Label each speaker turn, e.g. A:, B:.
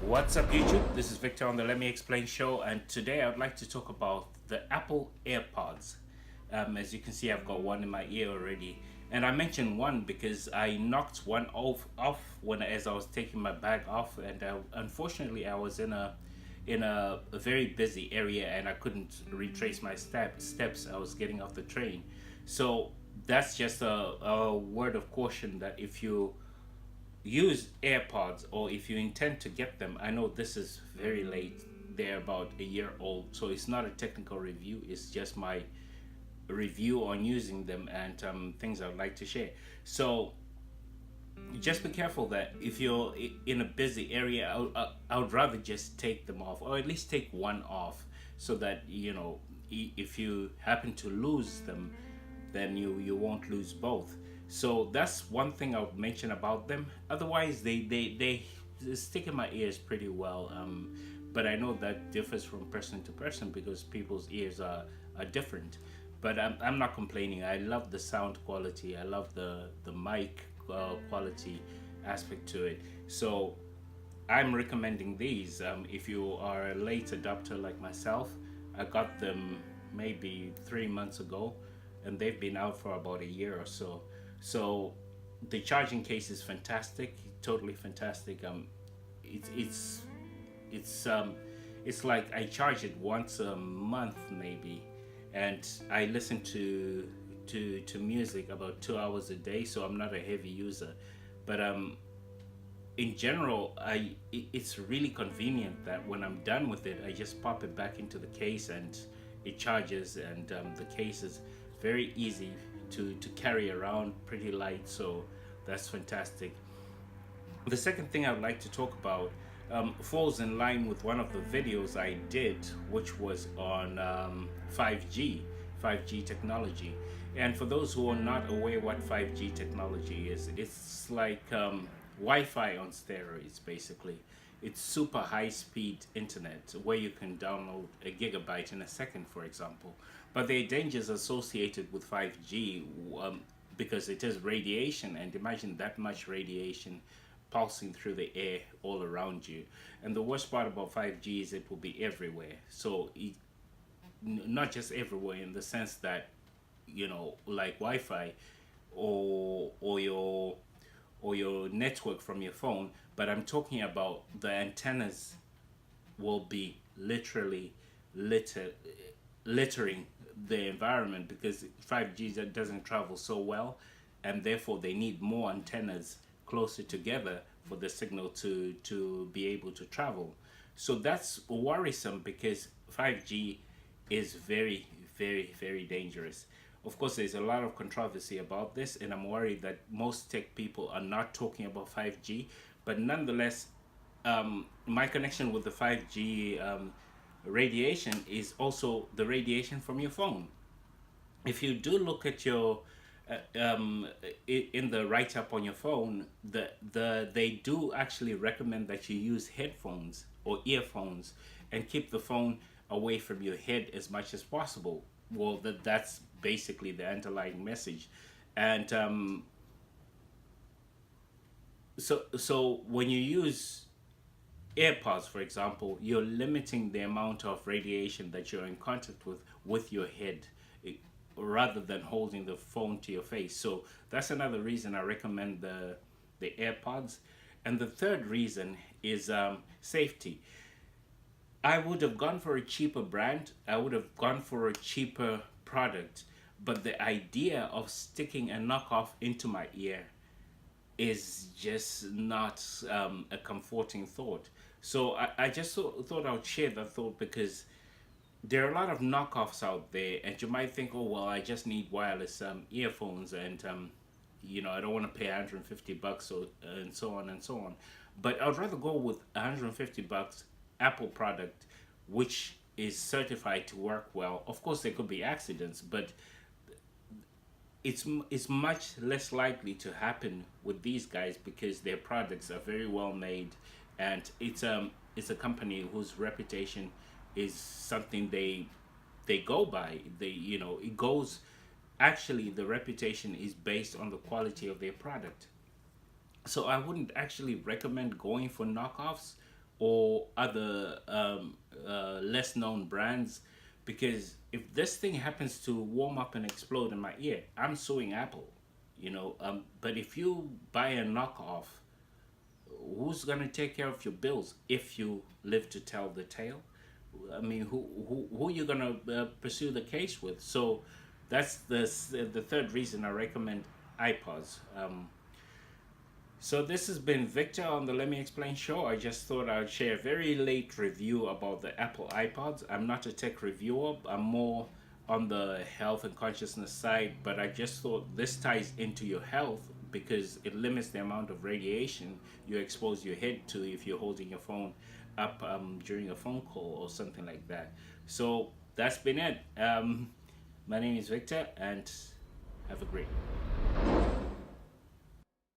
A: What's up, YouTube? This is Victor on the Let Me Explain show, and today I'd like to talk about the Apple Airpods. As you can see, I've got one in my ear already, and I mentioned one because I knocked one off when as I was taking my bag off, and unfortunately I was in a very busy area and I couldn't retrace my steps. I was getting off the train, so that's just a word of caution that if you use AirPods or if you intend to get them, I know this is very late. They're about a year old, so it's not a technical review. It's just my review on using them and things I'd like to share. So just be careful that if you're in a busy area, I would rather just take them off, or at least take one off, so that if you happen to lose them, then you won't lose both. So that's one thing I would mention about them. Otherwise, they stick in my ears pretty well. But I know that differs from person to person because people's ears are different. But I'm not complaining. I love the sound quality. I love the mic quality aspect to it. So I'm recommending these. If you are a late adopter like myself, I got them maybe 3 months ago, and they've been out for about a year or so. So the charging case is fantastic, totally fantastic. It's it's it's like I charge it once a month maybe, and I listen to music about 2 hours a day. So I'm not a heavy user, but in general, it's really convenient that when I'm done with it, I just pop it back into the case and it charges, and the case is very easy to carry around, pretty light. So that's fantastic. The second thing I would like to talk about falls in line with one of the videos I did, which was on 5G technology. And for those who are not aware what 5G technology is, it's like Wi-Fi on steroids, basically. It's super high speed internet where you can download a gigabyte in a second, for example. But there are dangers associated with 5G, because it is radiation, and imagine that much radiation pulsing through the air all around you. And the worst part about 5G is it will be everywhere. So not just everywhere in the sense that, like Wi-Fi or your network from your phone, but I'm talking about the antennas will be literally littering the environment, because 5G doesn't travel so well, and therefore they need more antennas closer together for the signal to be able to travel. So that's worrisome because 5G is very, very, very dangerous. Of course, there's a lot of controversy about this, and I'm worried that most tech people are not talking about 5G. But nonetheless, my connection with the 5G radiation is also the radiation from your phone. If you do look at your in the write up on your phone, they do actually recommend that you use headphones or earphones and keep the phone away from your head as much as possible. Well, that's basically the underlying message, and so when you use AirPods, for example, you're limiting the amount of radiation that you're in contact with your head, rather than holding the phone to your face. So that's another reason I recommend the AirPods. And the third reason is safety. I would have gone for a cheaper brand. I would have gone for a cheaper product. But the idea of sticking a knockoff into my ear is just not a comforting thought. So I just thought I would share that thought, because there are a lot of knockoffs out there, and you might think, oh, well, I just need wireless earphones, and I don't want to pay $150 or and so on and so on. But I'd rather go with $150 Apple product, which is certified to work well. Of course, there could be accidents, but it's much less likely to happen with these guys because their products are very well made, and it's a company whose reputation is something they go by. It goes, actually the reputation is based on the quality of their product. So I wouldn't actually recommend going for knockoffs or other less known brands, because if this thing happens to warm up and explode in my ear, I'm suing Apple. But if you buy a knockoff, who's gonna take care of your bills if you live to tell the tale? I mean, who are you gonna pursue the case with? So that's the third reason I recommend iPods. So this has been Victor on the Let Me Explain show. I just thought I'd share a very late review about the Apple iPods. I'm not a tech reviewer. I'm more on the health and consciousness side, but I just thought this ties into your health because it limits the amount of radiation you expose your head to if you're holding your phone up during a phone call or something like that. So that's been it. My name is Victor, and have a great one.